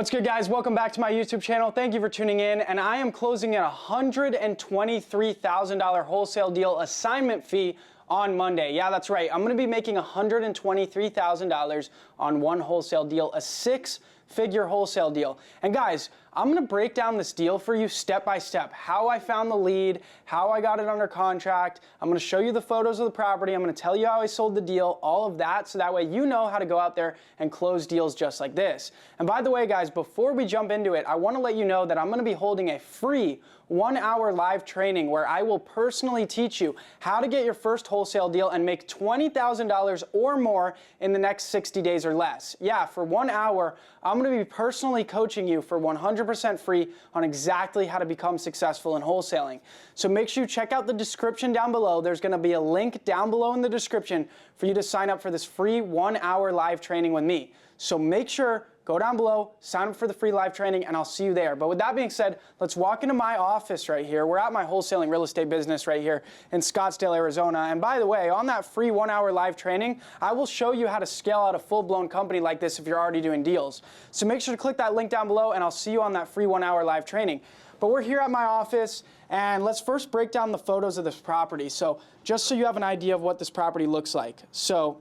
What's good, guys? Welcome back to my YouTube channel. Thank you for tuning in. And I am closing a $123,000 wholesale deal assignment fee on Monday. Yeah, that's right. I'm going to be making $123,000 on one wholesale deal, a six-figure wholesale deal. And guys, I'm going to break down this deal for you step by step. How I found the lead, how I got it under contract. I'm going to show you the photos of the property. I'm going to tell you how I sold the deal, all of that, so that way you know how to go out there and close deals just like this. And by the way, guys, before we jump into it, I want to let you know that I'm going to be holding a free 1-hour live training where I will personally teach you how to get your first wholesale deal and make $20,000 or more in the next 60 days or less. Yeah, for 1 hour, I'm going to be personally coaching you for 100% free on exactly how to become successful in wholesaling. So make sure you check out the description down below. There's going to be a link down below in the description for you to sign up for this free 1-hour live training with me. So make sure, go down below, sign up for the free live training, and I'll see you there. But with that being said, let's walk into my office right here. We're at my wholesaling real estate business right here in Scottsdale, Arizona. And by the way, on that free 1-hour live training, I will show you how to scale out a full-blown company like this if you're already doing deals. So make sure to click that link down below, and I'll see you on that free 1-hour live training. But we're here at my office, and let's first break down the photos of this property. So just so you have an idea of what this property looks like. So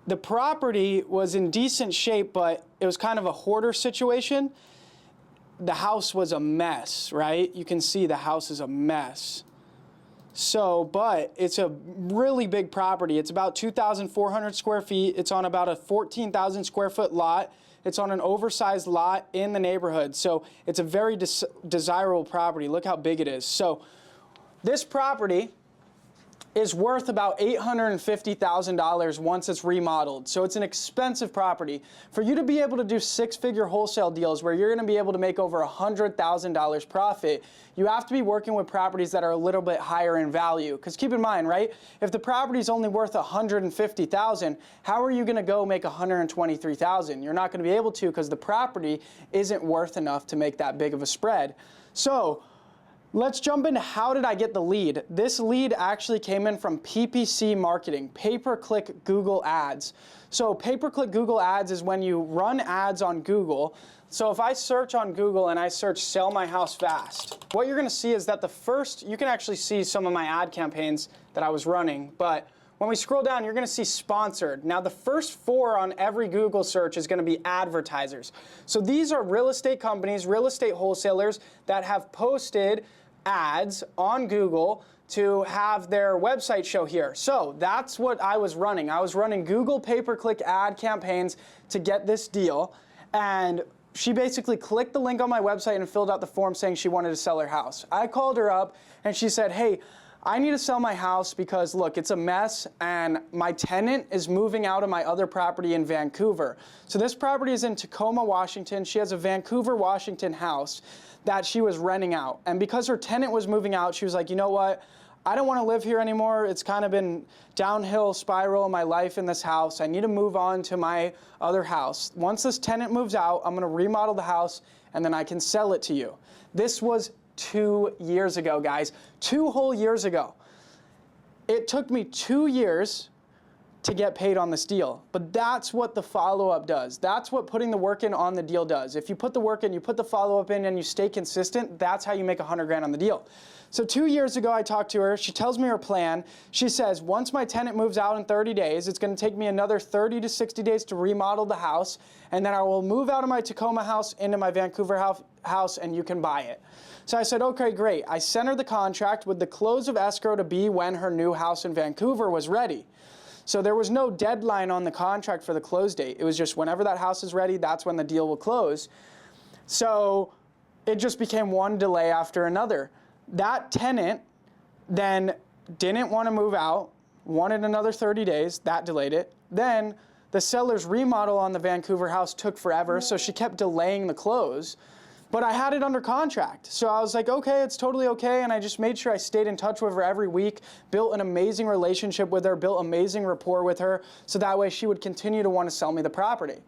the property was in decent shape, but it was kind of a hoarder situation. The house was a mess, right? You can see the house is a mess. So, but it's a really big property. It's about 2,400 square feet. It's on about a 14,000 square foot lot. It's on an oversized lot in the neighborhood. So it's a very desirable property. Look how big it is. So this property is worth about $850,000 once it's remodeled. So it's an expensive property. For you to be able to do six-figure wholesale deals where you're gonna be able to make over $100,000 profit, you have to be working with properties that are a little bit higher in value. Because keep in mind, right, if the property is only worth $150,000, how are you gonna go make $123,000? You're not gonna be able to because the property isn't worth enough to make that big of a spread. So let's jump into how did I get the lead. This lead actually came in from PPC marketing, pay-per-click Google ads. So pay-per-click Google ads is when you run ads on Google. So if I search on Google and I search sell my house fast, what you're gonna see is that the first, you can actually see some of my ad campaigns that I was running, but when we scroll down, you're gonna see sponsored. Now the first 4 on every Google search is gonna be advertisers. So these are real estate companies, real estate wholesalers that have posted ads on Google to have their website show here. So that's what I was running. I was running Google pay-per-click ad campaigns to get this deal. And she basically clicked the link on my website and filled out the form saying she wanted to sell her house. I called her up and she said, hey, I need to sell my house because look, it's a mess and my tenant is moving out of my other property in Vancouver. So this property is in Tacoma, Washington. She has a Vancouver, Washington house that she was renting out. And because her tenant was moving out, she was like, you know what? I don't want to live here anymore. It's kind of been downhill spiral in my life in this house. I need to move on to my other house. Once this tenant moves out, I'm going to remodel the house and then I can sell it to you. This was 2 years ago, guys. 2 whole years ago. It took me 2 years to get paid on this deal. But that's what the follow-up does. That's what putting the work in on the deal does. If you put the work in, you put the follow-up in, and you stay consistent, that's how you make 100 grand on the deal. So 2 years ago, I talked to her. She tells me her plan. She says, once my tenant moves out in 30 days, it's gonna take me another 30 to 60 days to remodel the house, and then I will move out of my Tacoma house into my Vancouver house, and you can buy it. So I said, okay, great. I sent her the contract with the close of escrow to be when her new house in Vancouver was ready. So there was no deadline on the contract for the close date. It was just whenever that house is ready, that's when the deal will close. So it just became one delay after another. That tenant then didn't want to move out, wanted another 30 days, that delayed it. Then the seller's remodel on the Vancouver house took forever, so she kept delaying the close. But I had it under contract. So I was like, okay, it's totally okay. And I just made sure I stayed in touch with her every week, built an amazing relationship with her, built amazing rapport with her, so that way she would continue to want to sell me the property.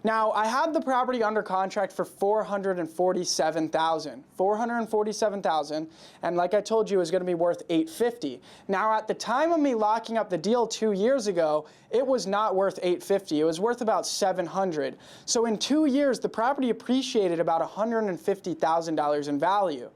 Now, I had the property under contract for $447,000, and like I told you, it was going to be worth $850. Now, at the time of me locking up the deal 2 years ago, it was not worth $850. It was worth about $700. So in 2 years, the property appreciated about $150,000 in value.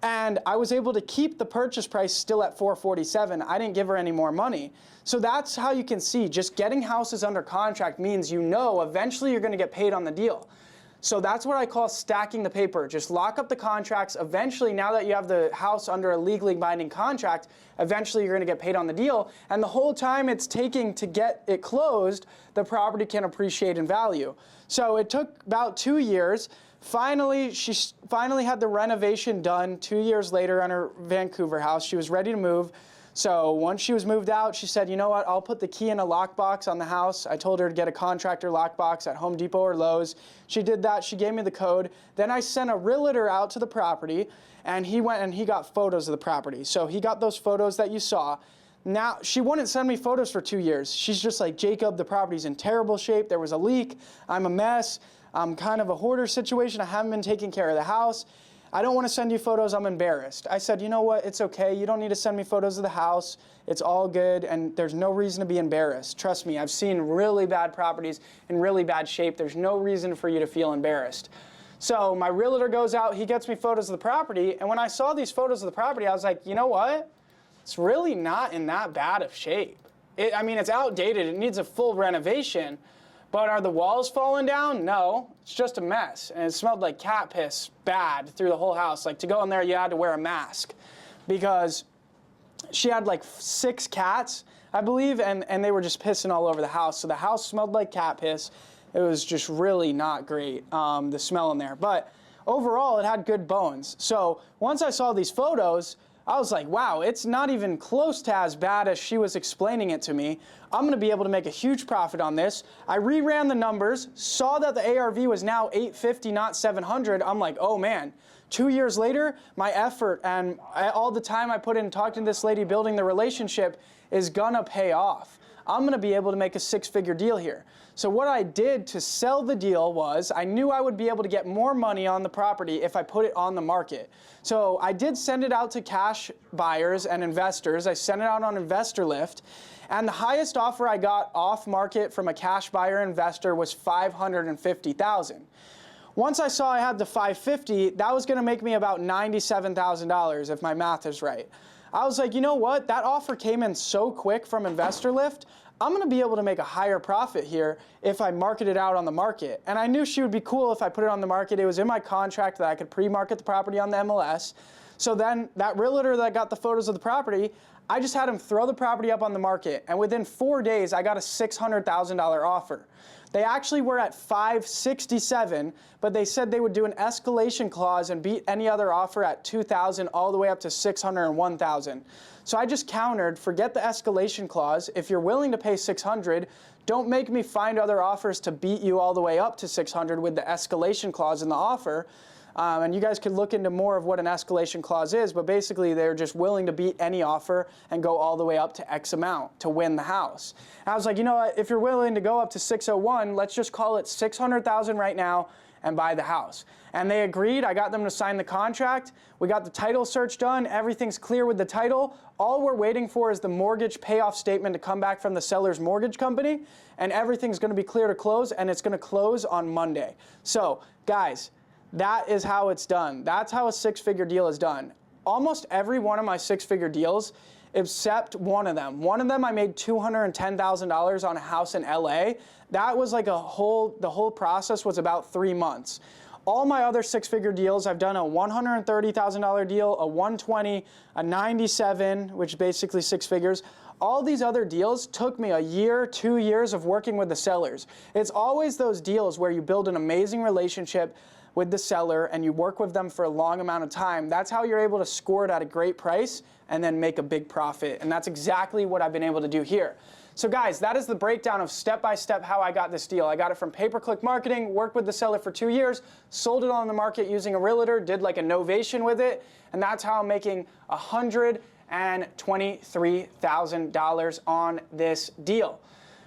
And I was able to keep the purchase price still at $447,000. I didn't give her any more money. So that's how you can see just getting houses under contract means you know eventually you're going to get paid on the deal. So that's what I call stacking the paper. Just lock up the contracts. Eventually, now that you have the house under a legally binding contract, eventually you're going to get paid on the deal. And the whole time it's taking to get it closed, the property can appreciate in value. So it took about 2 years. Finally, she finally had the renovation done 2 years later on her Vancouver house. She was ready to move. So once she was moved out, she said, you know what, I'll put the key in a lockbox on the house. I told her to get a contractor lockbox at Home Depot or Lowe's. She did that. She gave me the code. Then I sent a realtor out to the property, and he went and he got photos of the property. So he got those photos that you saw. Now, she wouldn't send me photos for 2 years. She's just like, Jacob, the property's in terrible shape. There was a leak. I'm a mess. I'm kind of a hoarder situation. I haven't been taking care of the house. I don't want to send you photos. I'm embarrassed. I said, you know what? It's okay. You don't need to send me photos of the house. It's all good, and there's no reason to be embarrassed. Trust me, I've seen really bad properties in really bad shape. There's no reason for you to feel embarrassed. So my realtor goes out. He gets me photos of the property, and when I saw these photos of the property, I was like, you know what? It's really not in that bad of shape. I mean, it's outdated. It needs a full renovation. But are the walls falling down? No, it's just a mess. And it smelled like cat piss bad through the whole house. Like to go in there, you had to wear a mask because she had like 6 cats, I believe, and they were just pissing all over the house. So the house smelled like cat piss. It was just really not great, the smell in there. But overall, it had good bones. So once I saw these photos, I was like, wow, it's not even close to as bad as she was explaining it to me. I'm going to be able to make a huge profit on this. I reran the numbers, saw that the ARV was now $850, not $700. I'm like, oh man. 2 years later, my effort and all the time I put in talking to this lady, building the relationship, is going to pay off. I'm going to be able to make a 6-figure deal here. So what I did to sell the deal was I knew I would be able to get more money on the property if I put it on the market. So I did send it out to cash buyers and investors. I sent it out on Investor Lift. And the highest offer I got off market from a cash buyer investor was $550,000. Once I saw I had the $550,000, that was going to make me about $97,000 if my math is right. I was like, you know what? That offer came in so quick from Investor Lift. I'm going to be able to make a higher profit here if I market it out on the market. And I knew she would be cool if I put it on the market. It was in my contract that I could pre-market the property on the MLS. So then that realtor that got the photos of the property, I just had him throw the property up on the market. And within 4 days, I got a $600,000 offer. They actually were at $567,000, but they said they would do an escalation clause and beat any other offer at $2,000 all the way up to $601,000. So I just countered, forget the escalation clause. If you're willing to pay $600,000, don't make me find other offers to beat you all the way up to $600,000 with the escalation clause in the offer. And you guys could look into more of what an escalation clause is, but basically they're just willing to beat any offer and go all the way up to X amount to win the house. And I was like, you know what, if you're willing to go up to 601, let's just call it $600,000 right now and buy the house. And they agreed. I got them to sign the contract. We got the title search done. Everything's clear with the title. All we're waiting for is the mortgage payoff statement to come back from the seller's mortgage company, and everything's going to be clear to close, and it's going to close on Monday. So, guys, that is how it's done. That's how a 6-figure deal is done. Almost every one of my 6-figure deals, except one of them. One of them I made $210,000 on a house in LA. That was like the whole process was about 3 months. All my other 6-figure deals, I've done a $130,000 deal, a $120,000, a $97,000, which is basically 6 figures. All these other deals took me a year, 2 years of working with the sellers. It's always those deals where you build an amazing relationship with the seller and you work with them for a long amount of time. That's how you're able to score it at a great price and then make a big profit. And that's exactly what I've been able to do here. So guys, that is the breakdown of step-by-step how I got this deal. I got it from pay-per-click marketing, worked with the seller for 2 years, sold it on the market using a realtor, did like a novation with it, and that's how I'm making $123,000 on this deal.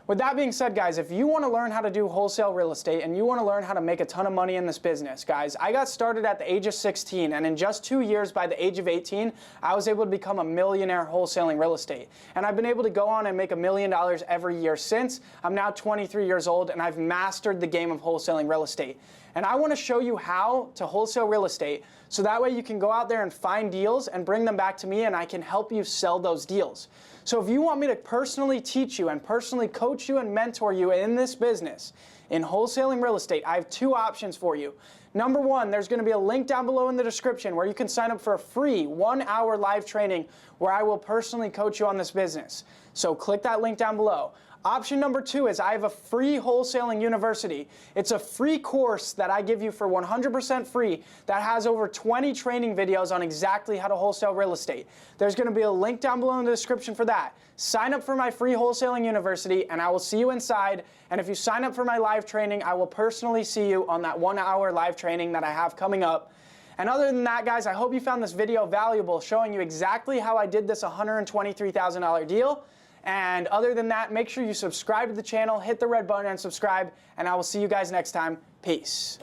with that being said, guys, if you want to learn how to do wholesale real estate and you want to learn how to make a ton of money in this business, guys, I got started at the age of 16, and in just 2 years, by the age of 18, I was able to become a millionaire wholesaling real estate. And I've been able to go on and make $1 million every year since. I'm now 23 years old, and I've mastered the game of wholesaling real estate. And I want to show you how to wholesale real estate so that way you can go out there and find deals and bring them back to me, and I can help you sell those deals. So if you want me to personally teach you and personally coach you and mentor you in this business, in wholesaling real estate, I have 2 options for you. Number 1, there's going to be a link down below in the description where you can sign up for a free 1-hour live training where I will personally coach you on this business. So click that link down below. Option number 2 is I have a free wholesaling university. It's a free course that I give you for 100% free that has over 20 training videos on exactly how to wholesale real estate. There's going to be a link down below in the description for that. Sign up for my free wholesaling university and I will see you inside. And if you sign up for my live training, I will personally see you on that 1-hour live training that I have coming up. And other than that, guys, I hope you found this video valuable, showing you exactly how I did this $123,000 deal. And other than that, make sure you subscribe to the channel, hit the red button and subscribe, and I will see you guys next time. Peace.